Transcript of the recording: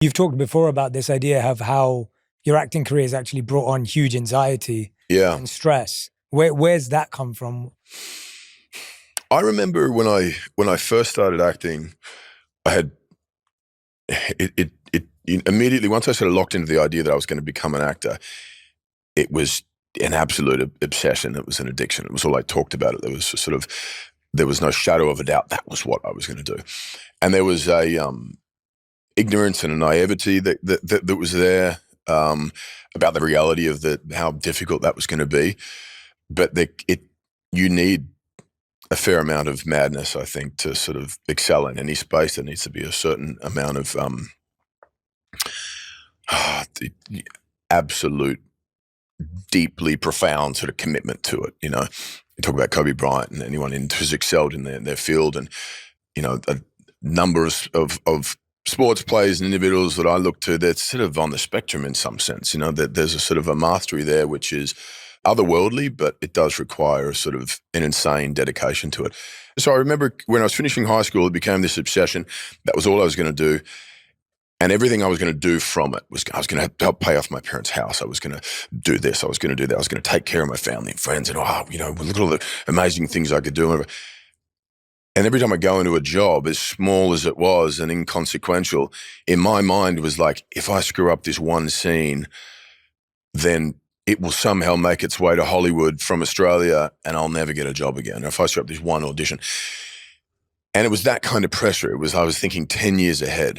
You've talked before about this idea of how your acting career has actually brought on huge anxiety and stress. Where's that come from? I remember when I first started acting, I had it immediately, once I sort of locked into the idea that I was going to become an actor, it was an absolute obsession. It was an addiction. It was all I talked about. It. There was no shadow of a doubt that was what I was going to do, and there was a ignorance and a naivety that was there about the reality of how difficult that was going to be. But you need a fair amount of madness, I think, to sort of excel in any space. There needs to be a certain amount of absolute, deeply profound sort of commitment to it. You know, you talk about Kobe Bryant and anyone who's excelled in their field, and you know, a number of sports players and individuals that I look to, they're sort of on the spectrum in some sense. You know, that there's a sort of a mastery there which is otherworldly, but it does require a sort of an insane dedication to it. So I remember when I was finishing high school, it became this obsession. That was all I was going to do. And everything I was going to do from it was I was going to help pay off my parents' house. I was going to do this. I was going to do that. I was going to take care of my family and friends. And, you know, look at all the amazing things I could do. And every time I go into a job, as small as it was and inconsequential, in my mind it was like, if I screw up this one scene, then it will somehow make its way to Hollywood from Australia and I'll never get a job again. If I screw up this one audition. And it was that kind of pressure. I was thinking 10 years ahead.